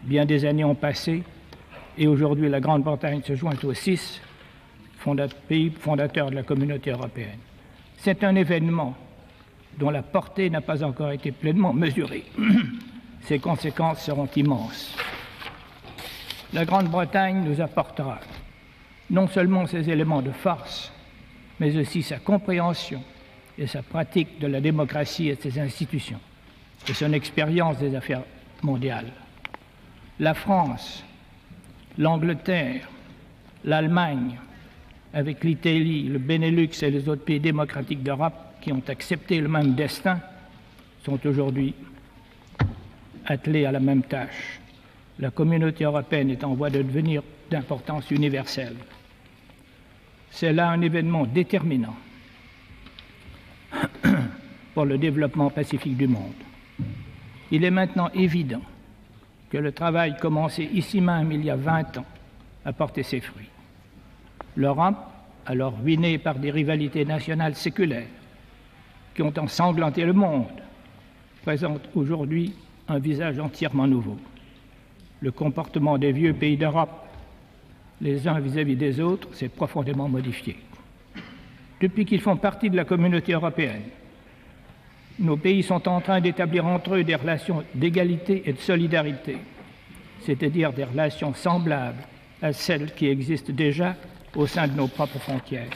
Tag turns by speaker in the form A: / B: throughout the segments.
A: Bien des années ont passé et aujourd'hui la Grande-Bretagne se joint aux 6 pays fondateurs de la communauté européenne. C'est un événement dont la portée n'a pas encore été pleinement mesurée. Ses conséquences seront immenses. La Grande-Bretagne nous apportera non seulement ses éléments de force, mais aussi sa compréhension et sa pratique de la démocratie et de ses institutions, et son expérience des affaires mondiales. La France, l'Angleterre, l'Allemagne, avec l'Italie, le Benelux et les autres pays démocratiques d'Europe qui ont accepté le même destin, sont aujourd'hui attelés à la même tâche. La communauté européenne est en voie de devenir d'importance universelle. C'est là un événement déterminant pour le développement pacifique du monde. Il est maintenant évident que le travail commencé ici même il y a 20 ans a porté ses fruits. L'Europe, alors ruinée par des rivalités nationales séculaires qui ont ensanglanté le monde, présente aujourd'hui un visage entièrement nouveau. Le comportement des vieux pays d'Europe, les uns vis-à-vis des autres, s'est profondément modifié. Depuis qu'ils font partie de la communauté européenne, nos pays sont en train d'établir entre eux des relations d'égalité et de solidarité, c'est-à-dire des relations semblables à celles qui existent déjà au sein de nos propres frontières.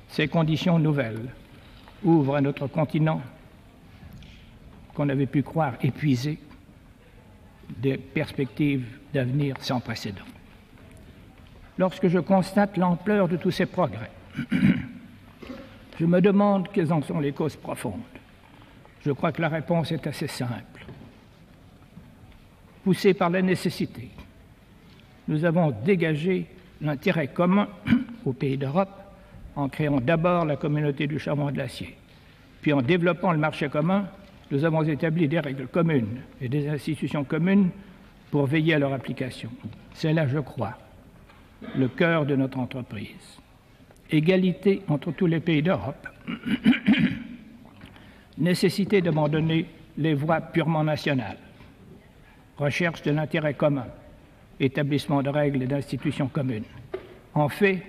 A: Ces conditions nouvelles ouvrent à notre continent, qu'on avait pu croire épuisé, des perspectives d'avenir sans précédent. Lorsque je constate l'ampleur de tous ces progrès, je me demande quelles en sont les causes profondes. Je crois que la réponse est assez simple. Poussés par la nécessité, nous avons dégagé l'intérêt commun aux pays d'Europe en créant d'abord la communauté du charbon et de l'acier. Puis en développant le marché commun, nous avons établi des règles communes et des institutions communes pour veiller à leur application. C'est là, je crois, le cœur de notre entreprise. Égalité entre tous les pays d'Europe, nécessité d'abandonner les voies purement nationales, recherche de l'intérêt commun, établissement de règles et d'institutions communes. En fait,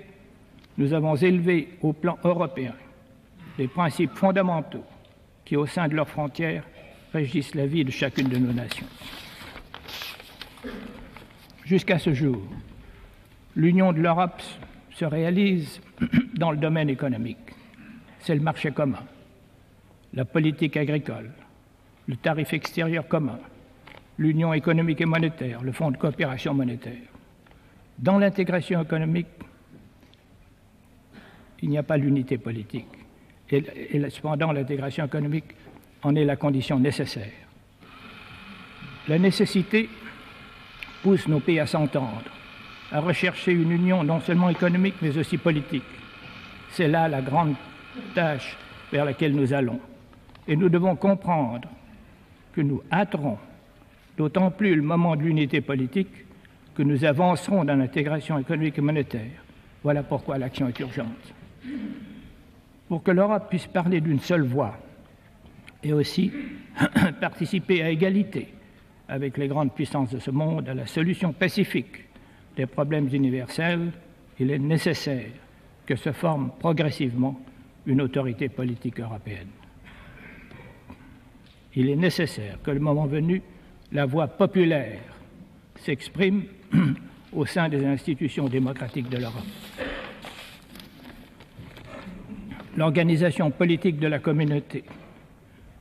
A: nous avons élevé au plan européen les principes fondamentaux qui, au sein de leurs frontières, régissent la vie de chacune de nos nations. Jusqu'à ce jour, l'union de l'Europe se réalise dans le domaine économique. C'est le marché commun, la politique agricole, le tarif extérieur commun, l'union économique et monétaire, le fonds de coopération monétaire. Dans l'intégration économique, il n'y a pas l'unité politique. Et cependant, l'intégration économique en est la condition nécessaire. La nécessité pousse nos pays à s'entendre, à rechercher une union non seulement économique, mais aussi politique. C'est là la grande tâche vers laquelle nous allons. Et nous devons comprendre que nous hâterons d'autant plus le moment de l'unité politique que nous avancerons dans l'intégration économique et monétaire. Voilà pourquoi l'action est urgente. Pour que l'Europe puisse parler d'une seule voix et aussi participer à égalité avec les grandes puissances de ce monde à la solution pacifique des problèmes universels, il est nécessaire que se forme progressivement une autorité politique européenne. Il est nécessaire que, le moment venu, la voix populaire s'exprime au sein des institutions démocratiques de l'Europe. L'organisation politique de la communauté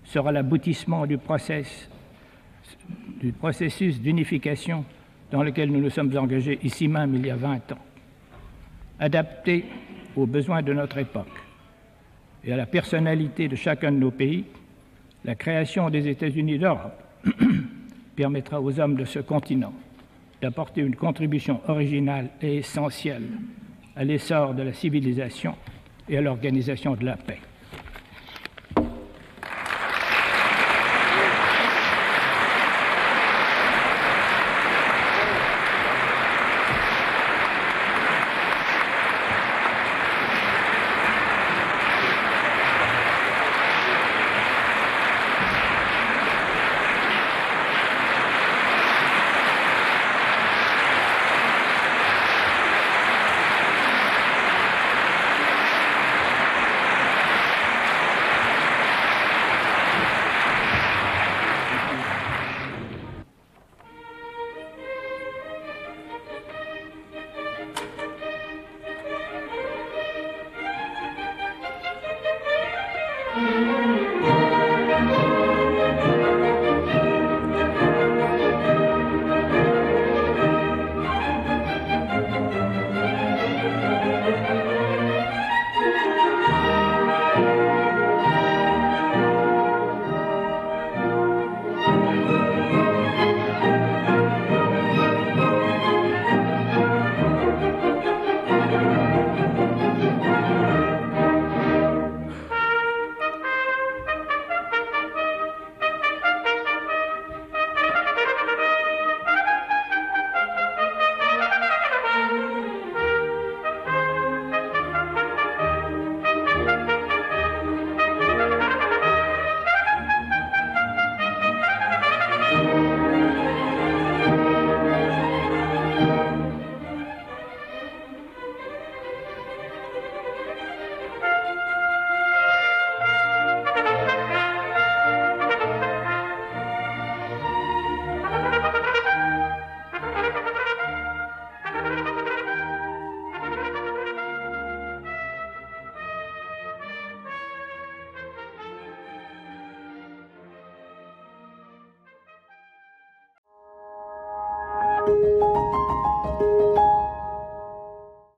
A: sera l'aboutissement du processus d'unification dans lequel nous nous sommes engagés ici même il y a 20 ans, adapté aux besoins de notre époque et à la personnalité de chacun de nos pays. La création des États-Unis d'Europe permettra aux hommes de ce continent d'apporter une contribution originale et essentielle à l'essor de la civilisation et à l'organisation de la paix.